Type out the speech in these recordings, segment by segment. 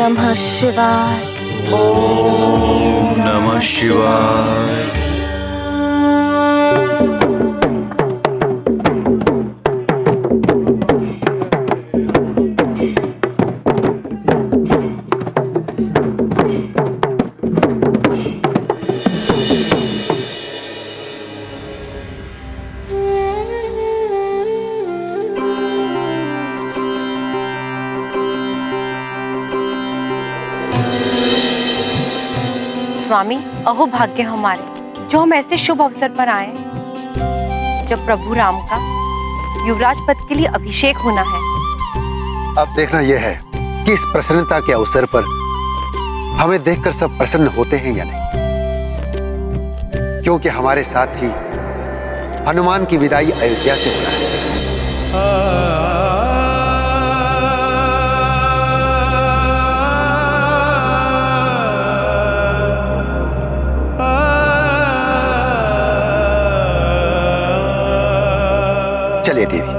नमः शिवाय। ओम नमः शिवाय। स्वामी, अहो भाग्य हमारे जो हम ऐसे शुभ अवसर पर आए जब प्रभु राम का युवराज पद के लिए अभिषेक होना है। अब देखना यह है कि इस प्रसन्नता के अवसर पर हमें देखकर सब प्रसन्न होते हैं या नहीं, क्योंकि हमारे साथ ही हनुमान की विदाई अयोध्या से होना है। चलिए देवी।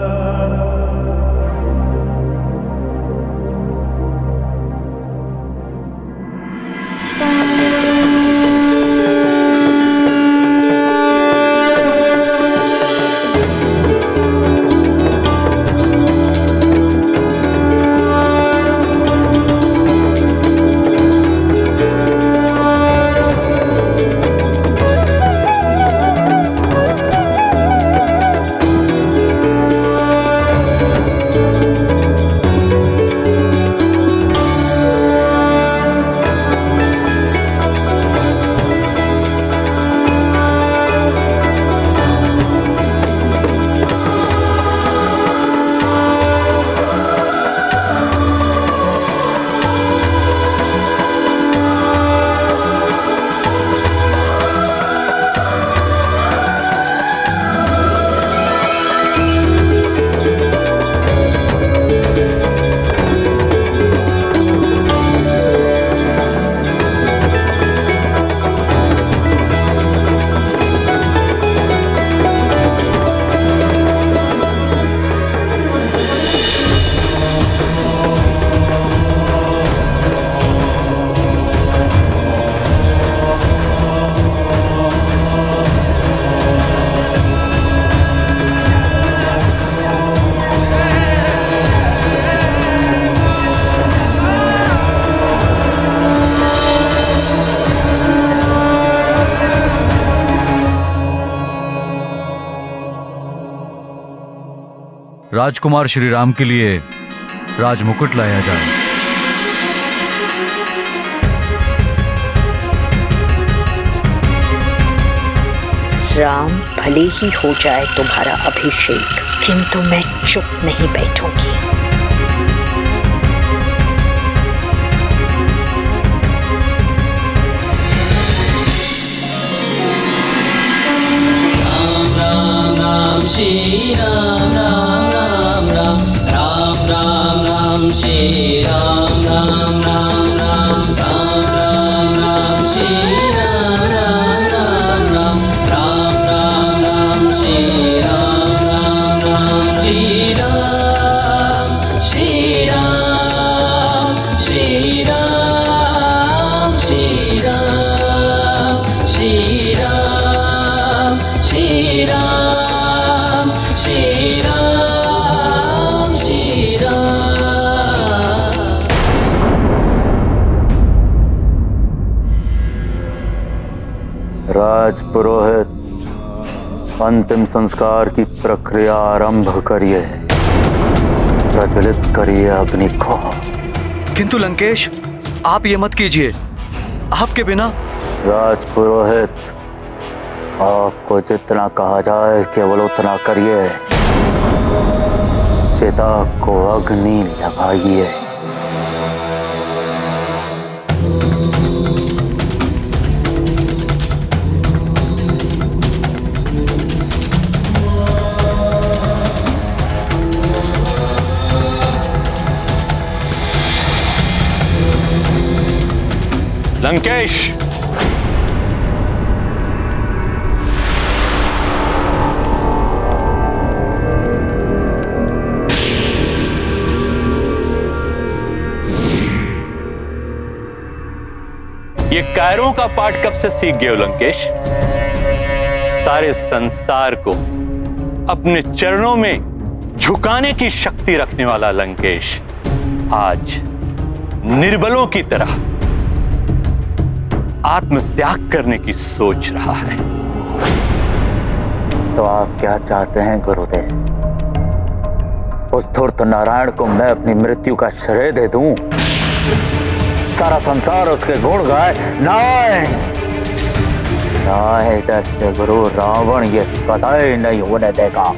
राजकुमार श्री राम के लिए राजमुकुट लाया जाए। राम भले ही हो जाए तुम्हारा अभिषेक, किंतु मैं चुप नहीं बैठूंगी। राम राम राम श्री राम राम राम राम राम राम राम श्री राम राम राम राम राम राम राम श्री राम राम राम राम राम राम राम श्री राम राम राम श्री राम श्री राम श्री राम श्री राम श्री राम श्री राम श्री राम श्री राम। राजपुरोहित, अंतिम संस्कार की प्रक्रिया आरंभ करिए। प्रज्वलित करिए अग्नि को। किंतु लंकेश, आप ये मत कीजिए। आपके बिना। राजपुरोहित, आपको जितना कहा जाए केवल उतना करिए। चिता को अग्नि लगाइए। लंकेश, कायरों का पाठ कब से सीख गए हो लंकेश? सारे संसार को अपने चरणों में झुकाने की शक्ति रखने वाला लंकेश आज निर्बलों की तरह आत्मत्याग करने की सोच रहा है। तो आप क्या चाहते हैं गुरुदेव? उस धूर्त नारायण को मैं अपनी मृत्यु का श्रेय दे दूं? सारा संसार उसके गुण गाए? नहीं दैत्य गुरु रावण ये कतई नहीं होने देगा।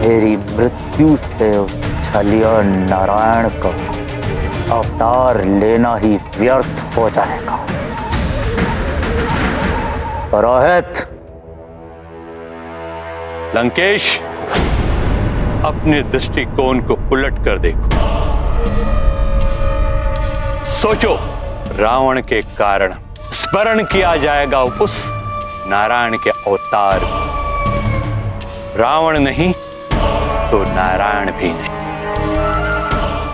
मेरी मृत्यु से उस छलिया नारायण का अवतार लेना ही व्यर्थ हो जाएगा। पुरोहित! लंकेश, अपने दृष्टिकोण को उलट कर देखो। सोचो, रावण के कारण स्मरण किया जाएगा उस नारायण के अवतार। रावण नहीं तो नारायण भी नहीं।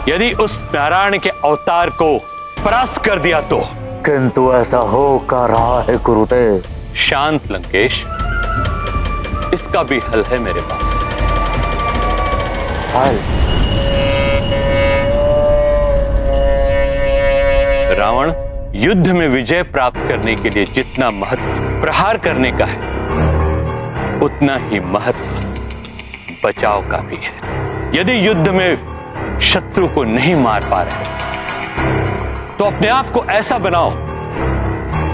यदि उस नारायण के अवतार को परास्त कर दिया तो? किंतु ऐसा हो क्या रहा है गुरुदेव? शांत लंकेश, इसका भी हल है मेरे पास। हल? रावण युद्ध में विजय प्राप्त करने के लिए जितना महत्व प्रहार करने का है, उतना ही महत्व बचाव का भी है। यदि युद्ध में शत्रु को नहीं मार पा रहे तो अपने आप को ऐसा बनाओ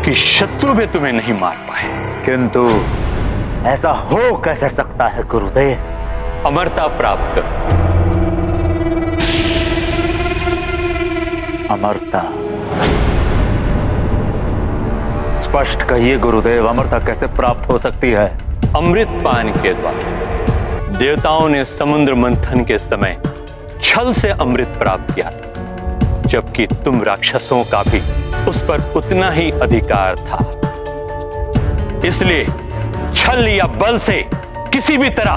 कि शत्रु भी तुम्हें नहीं मार पाए। किंतु ऐसा हो कैसे सकता है गुरुदेव? अमरता प्राप्त करो। अमरता? स्पष्ट कहिए गुरुदेव, अमरता कैसे प्राप्त हो सकती है? अमृत पान के द्वारा। देवताओं ने समुद्र मंथन के समय छल से अमृत प्राप्त किया था, जबकि तुम राक्षसों का भी उस पर उतना ही अधिकार था। इसलिए छल या बल से किसी भी तरह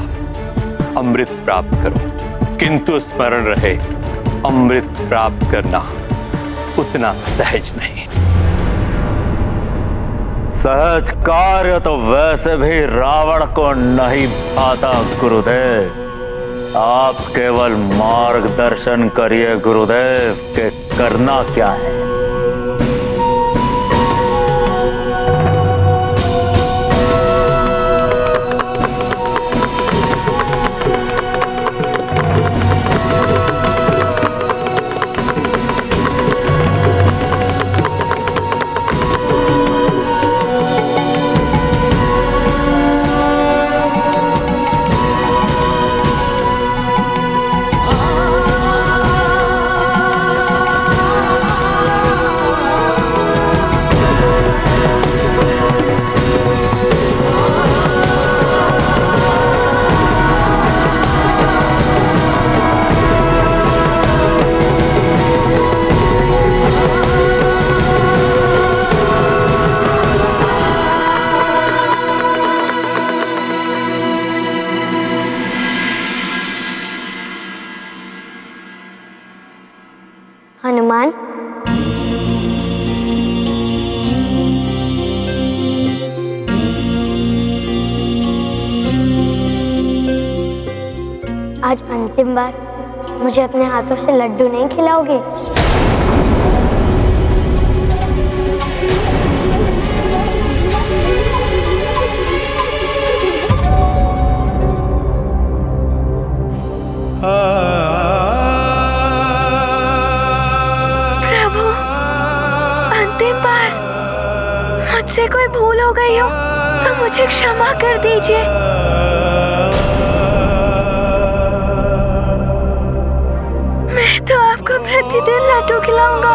अमृत प्राप्त करो, किंतु स्मरण रहे, अमृत प्राप्त करना उतना सहज नहीं। सहज कार्य तो वैसे भी रावण को नहीं आता गुरुदेव। आप केवल मार्गदर्शन करिए गुरुदेव कि करना क्या है। हनुमान, आज अंतिम बार मुझे अपने हाथों से लड्डू नहीं खिलाओगे? प्रभु, अंतिम बार मुझसे कोई भूल हो गई हो तो मुझे क्षमा कर दीजिए। मैं तो आपको प्रतिदिन लड्डू खिलाऊंगा।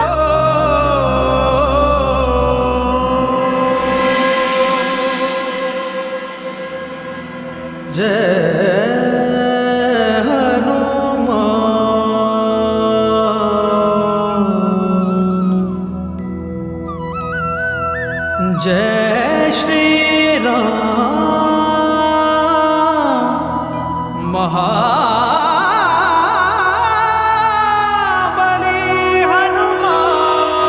जय श्री राम महाबली हनुमान।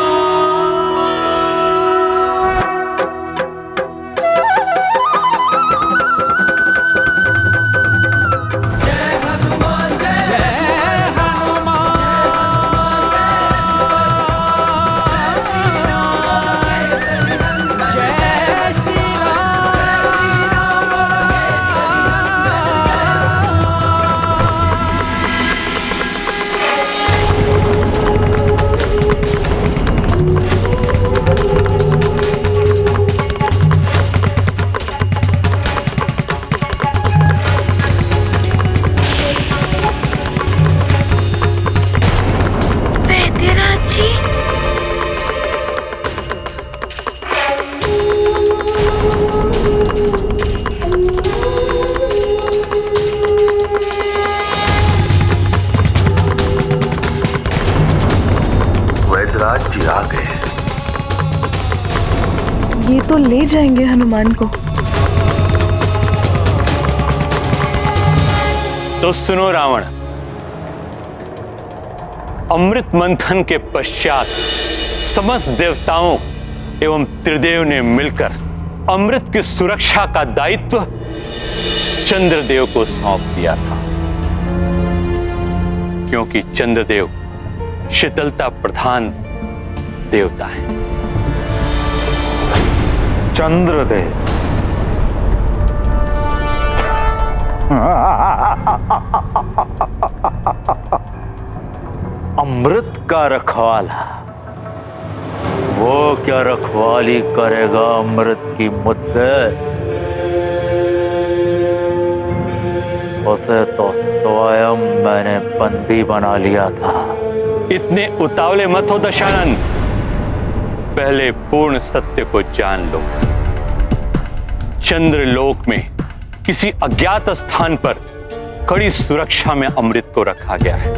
ये तो ले जाएंगे हनुमान को। तो सुनो रावण, अमृत मंथन के पश्चात समस्त देवताओं एवं त्रिदेव ने मिलकर अमृत की सुरक्षा का दायित्व चंद्रदेव को सौंप दिया था, क्योंकि चंद्रदेव शीतलता प्रधान देवता है। चंद्रदेव अमृत का रखवाला, वो क्या रखवाली करेगा अमृत की मुझसे? उसे तो स्वयं मैंने बंदी बना लिया था। इतने उतावले मत हो दशानन, पहले पूर्ण सत्य को जान लो। चंद्रलोक में किसी अज्ञात स्थान पर कड़ी सुरक्षा में अमृत को रखा गया है,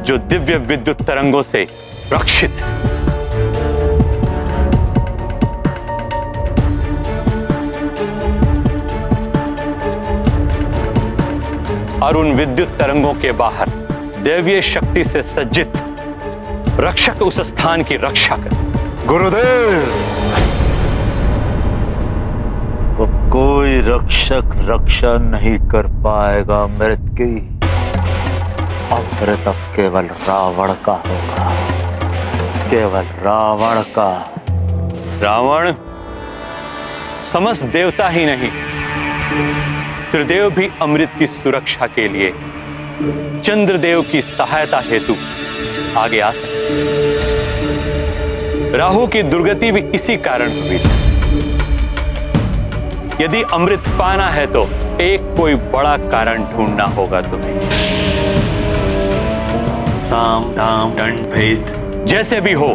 जो दिव्य विद्युत तरंगों से रक्षित है। और उन विद्युत तरंगों के बाहर दैवीय शक्ति से सज्जित रक्षक उस स्थान की रक्षा कर। गुरुदेव, वो कोई रक्षक रक्षा नहीं कर पाएगा अमृत की। अमृत अब केवल रावण का होगा, केवल रावण का। रावण समस्त देवता ही नहीं, त्रिदेव भी अमृत की सुरक्षा के लिए चंद्रदेव की सहायता हेतु आगे आ सकते। राहु की दुर्गति भी इसी कारण हुई थी। यदि अमृत पाना है तो एक कोई बड़ा कारण ढूंढना होगा तुम्हें। साम दाम दंड भेद जैसे भी हो,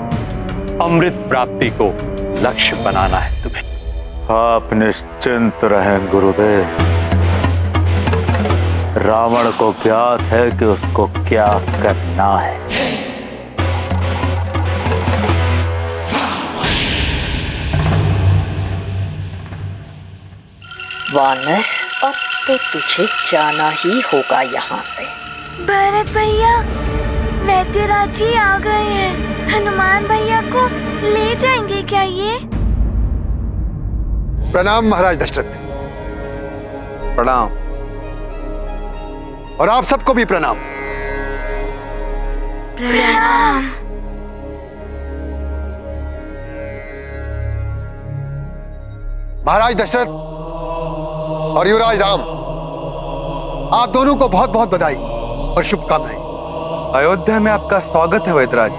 अमृत प्राप्ति को लक्ष्य बनाना है तुम्हें। आप निश्चिंत रहें गुरुदेव, रावण को ज्ञात है कि उसको क्या करना है। वानर, अब तो तुझे जाना ही होगा यहाँ से। भरत भैया, वैद्यराज जी आ गए हैं। हनुमान भैया को ले जाएंगे क्या ये? प्रणाम महाराज दशरथ। प्रणाम। और आप सबको भी प्रणाम। प्रणाम। महाराज दशरथ और युवराज राम, आप दोनों को बहुत बहुत बधाई और शुभकामनाएं। अयोध्या में आपका स्वागत है वैद्यराज।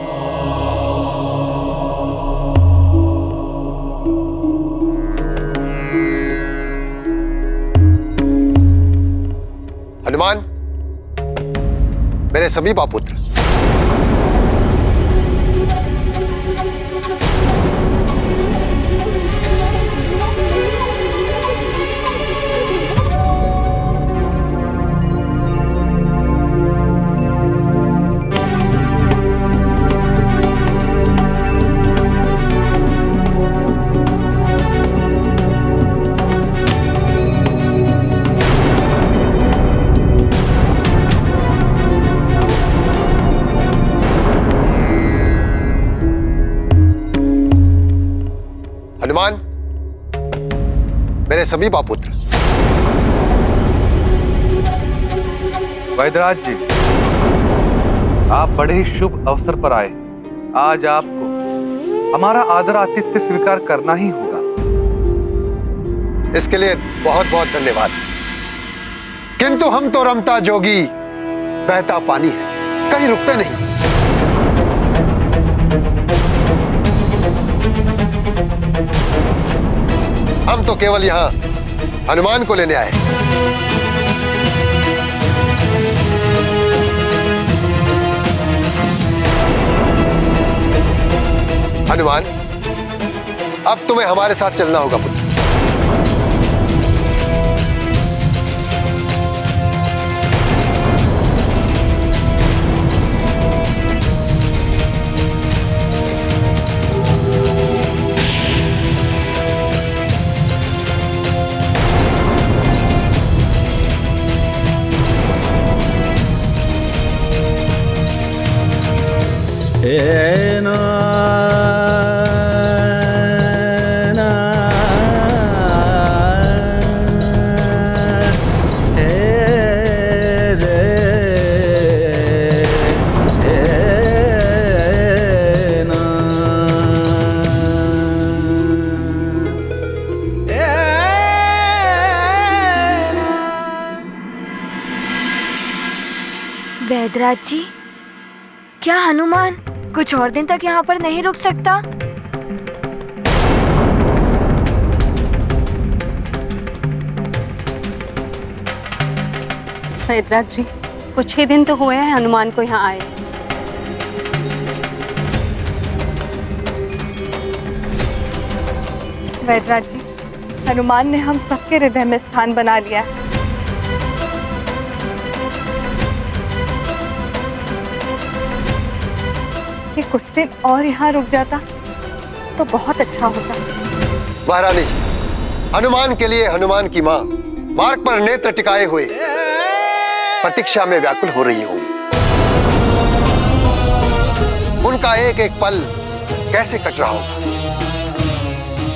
हनुमान, मेरे समीपा पुत्र, हनुमान, मेरे समीपा पुत्र। वैद्यराज जी, आप बड़े ही शुभ अवसर पर आए। आज आपको हमारा आदर आतिथ्य स्वीकार करना ही होगा। इसके लिए बहुत बहुत धन्यवाद। किंतु हम तो रमता जोगी बहता पानी है, कहीं रुकते नहीं। हम तो केवल यहां हनुमान को लेने आए। हनुमान, अब तुम्हें हमारे साथ चलना होगा पुत्र। वैदराज जी, क्या हनुमान कुछ और दिन तक यहाँ पर नहीं रुक सकता? वैदराज जी, कुछ ही दिन तो हुए हैं हनुमान को यहाँ आए। वैदराज जी, हनुमान ने हम सबके हृदय में स्थान बना लिया है। कि कुछ दिन और यहाँ रुक जाता तो बहुत अच्छा होता। महारानी जी, हनुमान के लिए हनुमान की माँ मार्ग पर नेत्र टिकाए हुए प्रतीक्षा में व्याकुल हो रही होंगी। उनका एक एक पल कैसे कट रहा होगा,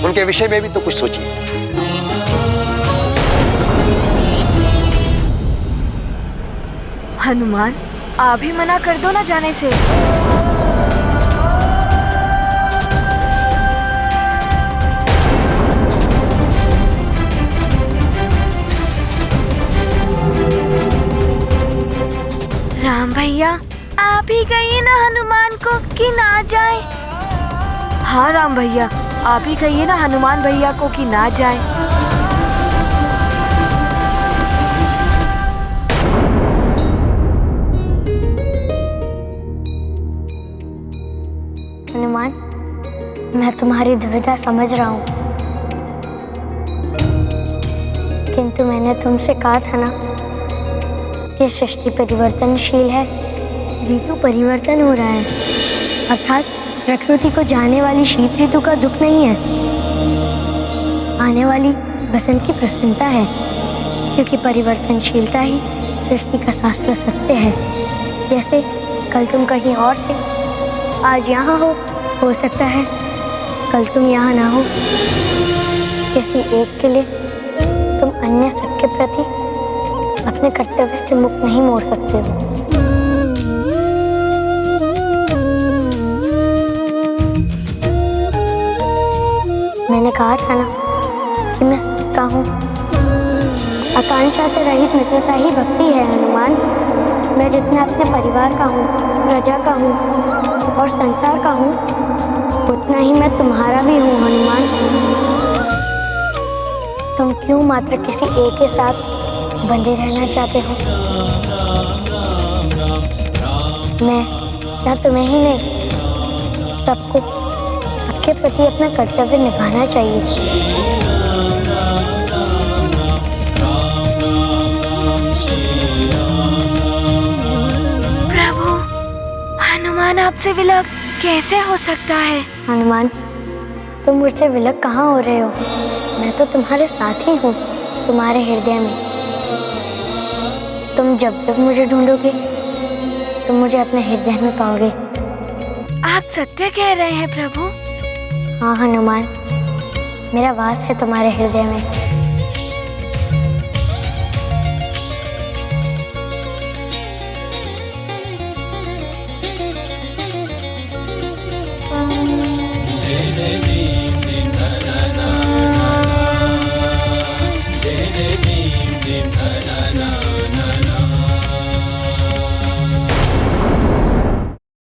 उनके विषय में भी तो कुछ सोचिए। हनुमान, आप भी मना कर दो ना जाने से। राम भैया, आप ही कहिए ना हनुमान को कि ना जाए। हाँ राम भैया, आप ही कहिए ना हनुमान भैया को कि ना जाए। हनुमान, मैं तुम्हारी दुविधा समझ रहा हूँ, किंतु मैंने तुमसे कहा था ना कि सृष्टि परिवर्तनशील है, ऋतु परिवर्तन हो रहा है, अर्थात प्रकृति को जाने वाली शीत ऋतु का दुख नहीं है, आने वाली बसंत की प्रसन्नता है, क्योंकि परिवर्तनशीलता ही सृष्टि का शास्त्र सत्य है। जैसे कल तुम कहीं और थे, आज यहाँ हो सकता है कल तुम यहाँ ना हो। किसी एक के लिए तुम अन्य सबके प्रति अपने कर्तव्य से मुख नहीं मोड़ सकते हो। मैंने कहा था ना कि मैं सत्ता हूँ, आकांक्षा से रहित मित्रता ही भक्ति है हनुमान। मैं जितना अपने परिवार का हूँ, प्रजा का हूँ और संसार का हूँ, उतना ही मैं तुम्हारा भी हूँ हनुमान। तुम क्यों मात्र किसी एक के साथ बंधे रहना चाहते हो? मैं क्या तुम्हें ही नहीं, सबको सबके प्रति अपना कर्तव्य निभाना चाहिए। हनुमान, आपसे विलग कैसे हो सकता है? हनुमान, तुम मुझसे विलग कहाँ हो रहे हो? मैं तो तुम्हारे साथ ही हूँ, तुम्हारे हृदय में। तुम जब जब मुझे ढूंढोगे, तुम मुझे अपने हृदय में पाओगे। आप सत्य कह रहे हैं प्रभु? हाँ हनुमान, मेरा वास है तुम्हारे हृदय में।